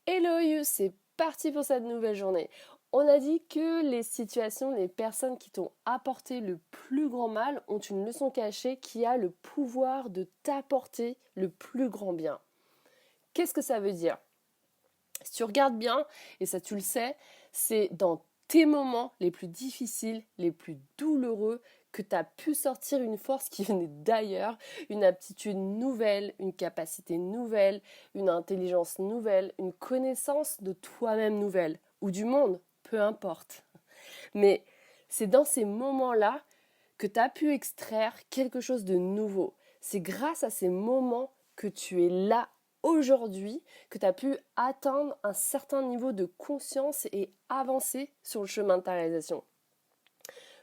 Hello you, c'est parti pour cette nouvelle journée. On a dit que les situations, les personnes qui t'ont apporté le plus grand mal ont une leçon cachée qui a le pouvoir de t'apporter le plus grand bien. Qu'est-ce que ça veut dire? Si tu regardes bien, et ça tu le sais, c'est dans tes moments les plus difficiles, les plus douloureux, que tu as pu sortir une force qui venait d'ailleurs, une aptitude nouvelle, une capacité nouvelle, une intelligence nouvelle, une connaissance de toi-même nouvelle, ou du monde, peu importe. Mais c'est dans ces moments-là que tu as pu extraire quelque chose de nouveau. C'est grâce à ces moments que tu es là aujourd'hui, que tu as pu atteindre un certain niveau de conscience et avancer sur le chemin de ta réalisation.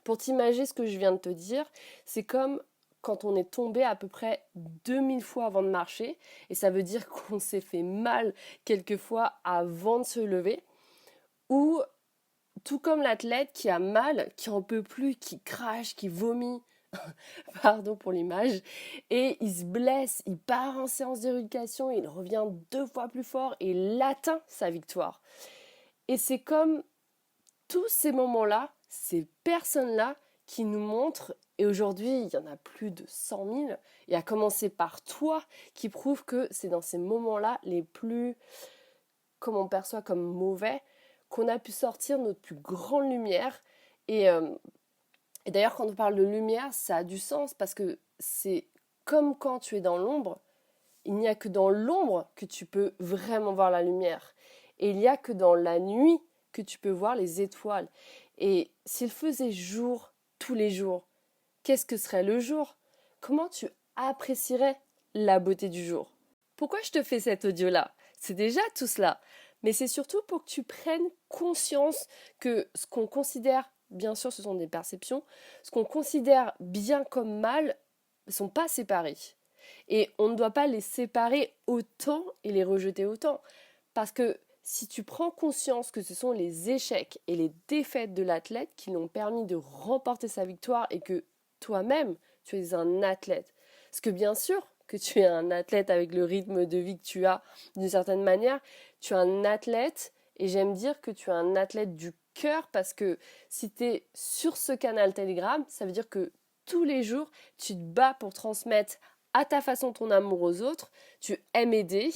Pour t'imaginer ce que je viens de te dire, c'est comme quand on est tombé à peu près 2000 fois avant de marcher, et ça veut dire qu'on s'est fait mal quelquefois avant de se lever, ou tout comme l'athlète qui a mal, qui en peut plus, qui crache, qui vomit, pardon pour l'image, et il se blesse, il part en séance de rééducation, il revient 2 fois plus fort et il atteint sa victoire. Et c'est comme tous ces moments-là, ces personnes-là qui nous montrent, et aujourd'hui il y en a plus de 100 000, et à commencer par toi, qui prouve que c'est dans ces moments-là les plus, comme on perçoit comme mauvais, qu'on a pu sortir notre plus grande lumière. Et, euh, et d'ailleurs, quand on parle de lumière, ça a du sens parce que c'est comme quand tu es dans l'ombre, il n'y a que dans l'ombre que tu peux vraiment voir la lumière. Et il n'y a que dans la nuit que tu peux voir les étoiles. Et s'il faisait jour tous les jours, qu'est-ce que serait le jour? Comment tu apprécierais la beauté du jour? Pourquoi je te fais cet audio-là? C'est déjà tout cela, mais c'est surtout pour que tu prennes conscience que ce qu'on considère, bien sûr ce sont des perceptions, ce qu'on considère bien comme mal ne sont pas séparés. Et on ne doit pas les séparer autant et les rejeter autant. Parce que si tu prends conscience que ce sont les échecs et les défaites de l'athlète qui l'ont permis de remporter sa victoire et que toi-même, tu es un athlète. Parce que bien sûr que tu es un athlète avec le rythme de vie que tu as d'une certaine manière, tu es un athlète et j'aime dire que tu es un athlète du cœur parce que si tu es sur ce canal Telegram, ça veut dire que tous les jours, tu te bats pour transmettre à ta façon ton amour aux autres, tu aimes aider,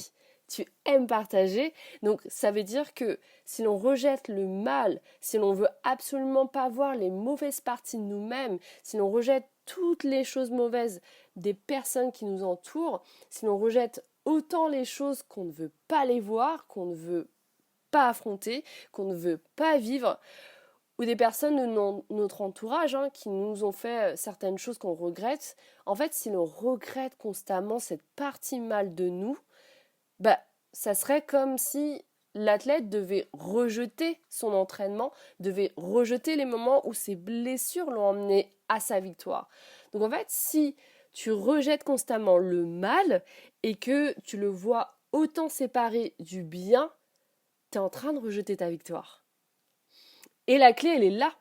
tu aimes partager. Donc ça veut dire que si l'on rejette le mal, si l'on veut absolument pas voir les mauvaises parties de nous-mêmes, si l'on rejette toutes les choses mauvaises des personnes qui nous entourent, si l'on rejette autant les choses qu'on ne veut pas les voir, qu'on ne veut pas affronter, qu'on ne veut pas vivre, ou des personnes de notre entourage qui nous ont fait certaines choses qu'on regrette. En fait, si l'on regrette constamment cette partie mal de nous, bah, ça serait comme si l'athlète devait rejeter son entraînement, devait rejeter les moments où ses blessures l'ont emmené à sa victoire. Donc en fait, si tu rejettes constamment le mal et que tu le vois autant séparé du bien, tu es en train de rejeter ta victoire. Et la clé, elle est là.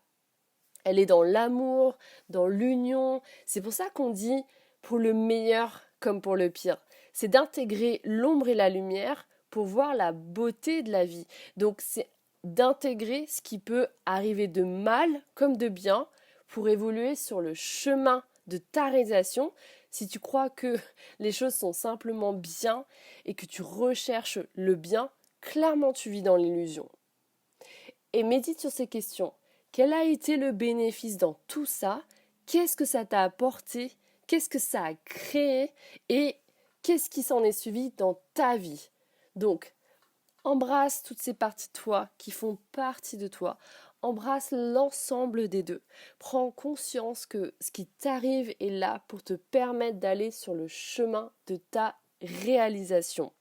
Elle est dans l'amour, dans l'union. C'est pour ça qu'on dit pour le meilleur comme pour le pire. C'est d'intégrer l'ombre et la lumière pour voir la beauté de la vie. Donc c'est d'intégrer ce qui peut arriver de mal comme de bien pour évoluer sur le chemin de ta réalisation. Si tu crois que les choses sont simplement bien et que tu recherches le bien, clairement tu vis dans l'illusion. Et médite sur ces questions. Quel a été le bénéfice dans tout ça? Qu'est-ce que ça t'a apporté? Qu'est-ce que ça a créé? Et qu'est-ce qui s'en est suivi dans ta vie? Donc, embrasse toutes ces parties de toi qui font partie de toi. Embrasse l'ensemble des deux. Prends conscience que ce qui t'arrive est là pour te permettre d'aller sur le chemin de ta réalisation.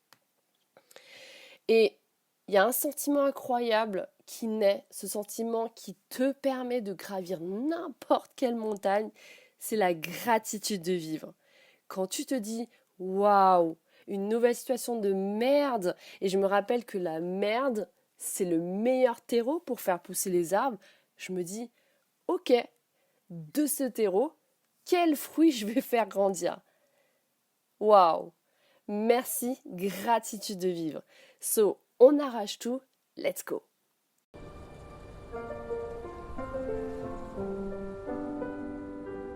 Et il y a un sentiment incroyable qui naît, ce sentiment qui te permet de gravir n'importe quelle montagne, c'est la gratitude de vivre. Quand tu te dis waouh, une nouvelle situation de merde, et je me rappelle que la merde, c'est le meilleur terreau pour faire pousser les arbres, je me dis ok, de ce terreau, quel fruit je vais faire grandir? Waouh! Merci, gratitude de vivre. So, on arrache tout, let's go!